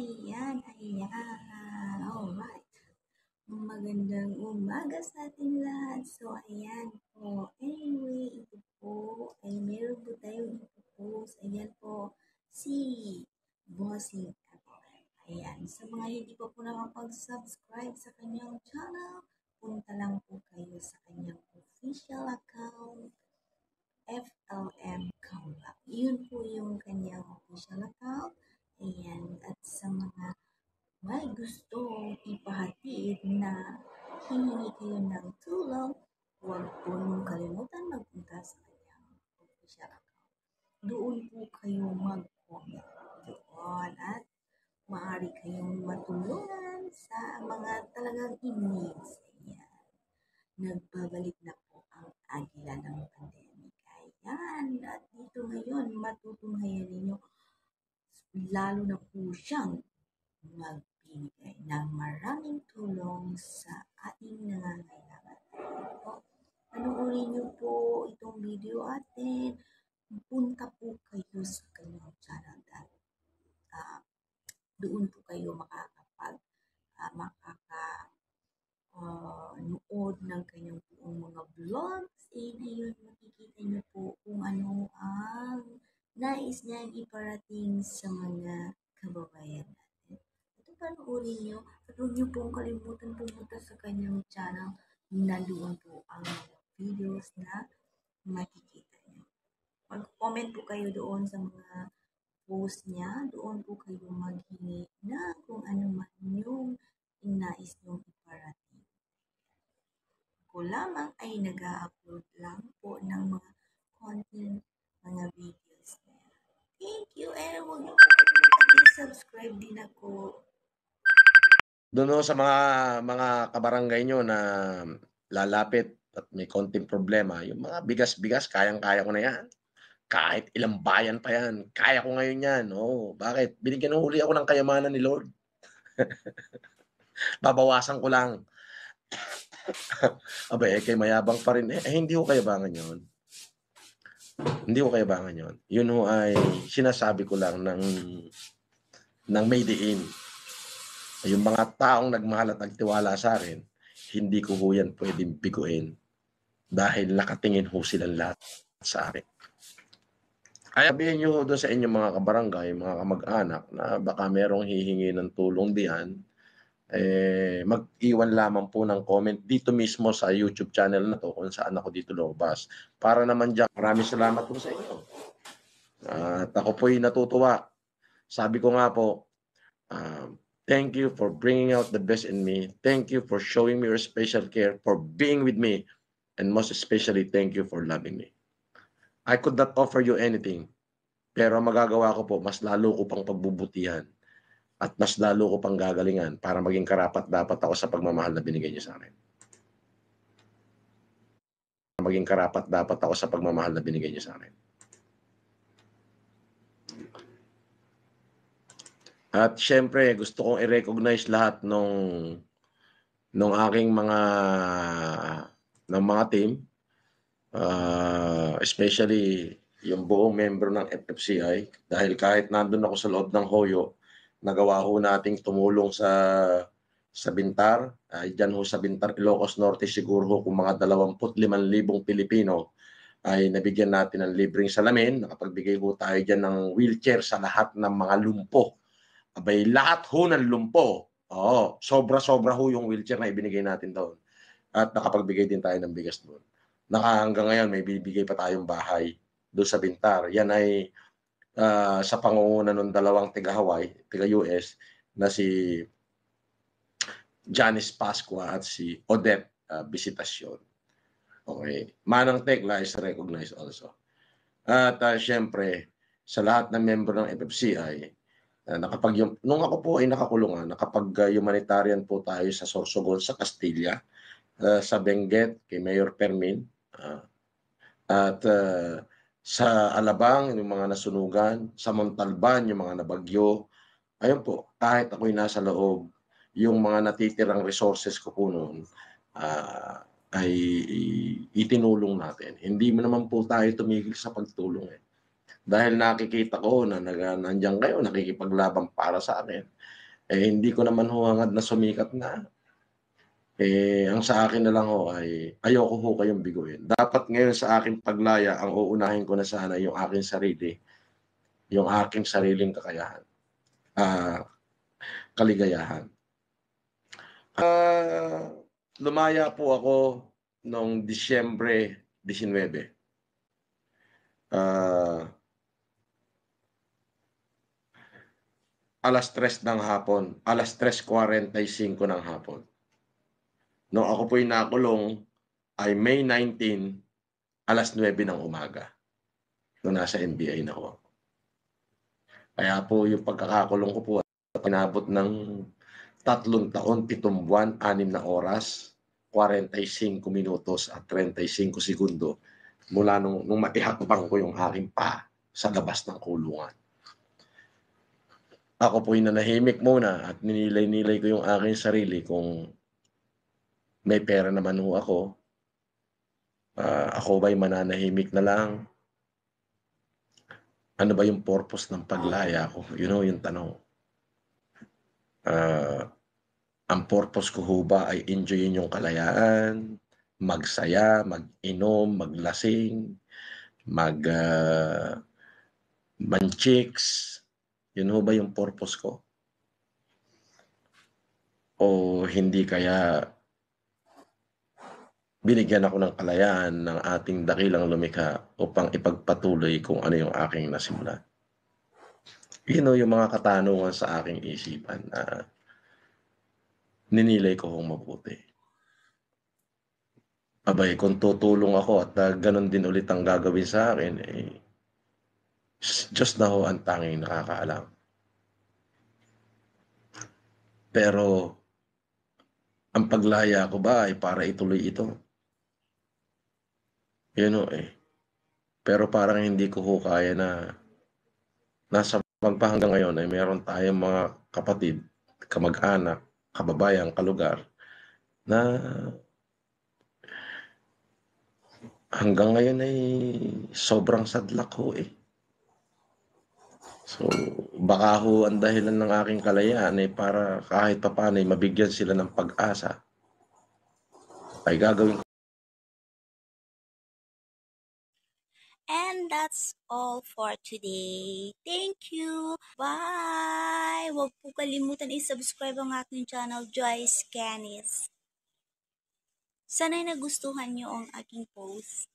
Ayan. Alright. Magandang umaga sa ating lahat. So, ayan po. Anyway, ito po ay meron po tayong ipopost. Ayan po, si Bossing Apple. Ayan. Sa mga hindi pa po nakapag-subscribe sa kanyang channel, punta lang po kayo sa kanyang official account, FLM Comeback. Yun po yung kanyang official account. Ayan. At sa mga may gusto ipahatid na hihingi kayo ng tulong, huwag po nung kalimutan magpunta sa kanyang official account. Doon po kayo mag-comment doon at maaari kayong matulungan sa mga talagang in-needs. Ayan. Nagbabalik na po ang agila ng pandemic. Ayan. At dito ngayon, matutunghayan ninyo lalo na po siyang magbibigay ng maraming tulong sa ating nangangailangan. Panoorin niyo po itong video atin. Punta po kayo sa kanyang channel at doon po kayo makakanood ng kanyang buong mga vlogs. Ngayon makikita niyo po kung ano ang nais niyang iparating sa mga kababayan natin. Panoorin nyo at huwag nyo pong kalimutan pumunta sa kanyang channel. Nandoon po ang mga videos na makikita nyo. Mag-comment po kayo doon sa mga post niya. Doon po kayo maghingi na kung ano man yung nais nyong iparating. Ako lamang ay nag-upload lang po ng mga content, mga videos niya. Thank you and huwag nyo po subscribe din ako. Doon sa mga kabarangay nyo na lalapit at may konting problema, yung mga bigas-bigas, kayang-kaya ko na yan. Kahit ilang bayan pa yan, kaya ko ngayon yan. Oh, bakit? Binigyan ng uli ako ng kayamanan ni Lord. Babawasan ko lang. Abay, kay mayabang pa rin. Hindi ko kayabangan yun. Hindi ko kayabangan yun. Yun ho ay sinasabi ko lang ng may diin. Yung mga taong nagmahal at nagtiwala sa akin, hindi ko ho yan pwedeng biguin dahil nakatingin ho silang lahat sa akin. Ay sabihin nyo doon sa inyong mga kabarangay, mga kamag-anak na baka merong hihingi ng tulong diyan, mag-iwan lamang po ng comment dito mismo sa YouTube channel na to kung saan ako dito lumabas. Para naman dyan, maraming salamat po sa inyo. At ako po'y natutuwa. Sabi ko nga po, thank you for bringing out the best in me. Thank you for showing me your special care, for being with me, and most especially, thank you for loving me. I could not offer you anything, pero magagawa ko po, mas lalo ko pang pagbubutihan at mas lalo ko pang gagalingan para maging karapat-dapat ako sa pagmamahal na binigay niyo sa akin. Maging karapat-dapat ako sa pagmamahal na binigay niyo sa akin. At syempre, gusto kong i-recognize lahat nung aking mga team, especially yung buong membro ng FFCI, dahil kahit nandun ako sa loob ng Hoyo, nagawa ho nating tumulong sa Bintar. Diyan ho sa Bintar, Ilocos Norte, siguro ho kung mga 25,000 Pilipino ay nabigyan natin ng libreng salamin. Nakapagbigay ho tayo dyan ng wheelchair sa lahat ng mga lumpo. Abay, lahat ho ng lumpo. Oo, sobra-sobra ho yung wheelchair na ibinigay natin doon. At nakapagbigay din tayo ng bigas doon. Hanggang ngayon, may bibigay pa tayong bahay doon sa Bintar. Yan ay sa pangunguna ng dalawang tiga-Hawaii, tiga-US, na si Janice Pascua at si Odette Visitacion. Okay. Manang Tekla is recognized also. At syempre, sa lahat ng member ng FFCI, nung ako po ay nakakulungan, nakapag-humanitarian po tayo sa Sorsogon, sa Castilla, sa Benguet, kay Mayor Fermin, at sa Alabang, yung mga nasunugan, sa Montalban, yung mga nabagyo. Ayun po, kahit ako'y nasa loob, yung mga natitirang resources ko po noon, ay itinulong natin. Hindi mo naman po tayo tumigil sa pagtulong. Dahil nakikita ko na nandiyan kayo, nakikipaglaban para sa akin. Hindi ko naman ho hangad na sumikat na. Ang sa akin na lang ho ay ayoko ho kayong biguin. Dapat ngayon sa aking paglaya, ang uunahin ko na sana yung aking sarili, yung aking sariling kakayahan, kaligayahan. Lumaya po ako noong Disyembre 19. Alas 3 ng hapon, alas 3:45 ng hapon. Nung ako po'y nakulong ay May 19, alas 9 ng umaga. Nung nasa NBI na ako. Kaya po yung pagkakakulong ko po pinabot ng 3 taon, 7 buwan, 6 na oras, 45 minutos at 35 segundo mula nung matihakbang ko yung aking pa sa labas ng kulungan. Ako po'y nanahimik muna at ninilay-nilay ko yung aking sarili kung may pera naman ho ako. Ako ba'y mananahimik na lang? Ano ba yung purpose ng paglaya ko? Yung tanong. Ang purpose ko ho ba ay enjoyin yung kalayaan, magsaya, mag-inom, maglasing, manchicks? Yun ho ba yung purpose ko? O hindi kaya binigyan ako ng kalayaan ng ating dakilang lumikha upang ipagpatuloy kung ano yung aking nasimulan? Yung mga katanungan sa aking isipan na ninilay ko hong mabuti. Abay, kung tutulong ako at ganun din ulit ang gagawin sa akin, Diyos na ho ang tanging nakakaalam. Pero, ang paglaya ko ba ay para ituloy ito? Pero parang hindi ko ho kaya na nasa magpahanggang ngayon ay meron tayong mga kapatid, kamag-anak, kababayan, kalugar na hanggang ngayon ay sobrang sadlak ho . So, baka ho ang dahilan ng aking kalayaan ay para kahit papaano ay mabigyan sila ng pag-asa. Ay gagawin ko. And that's all for today. Thank you. Bye! Huwag po kalimutan i-subscribe ang aking channel, Joyce Canis. Sana'y nagustuhan niyo ang aking post.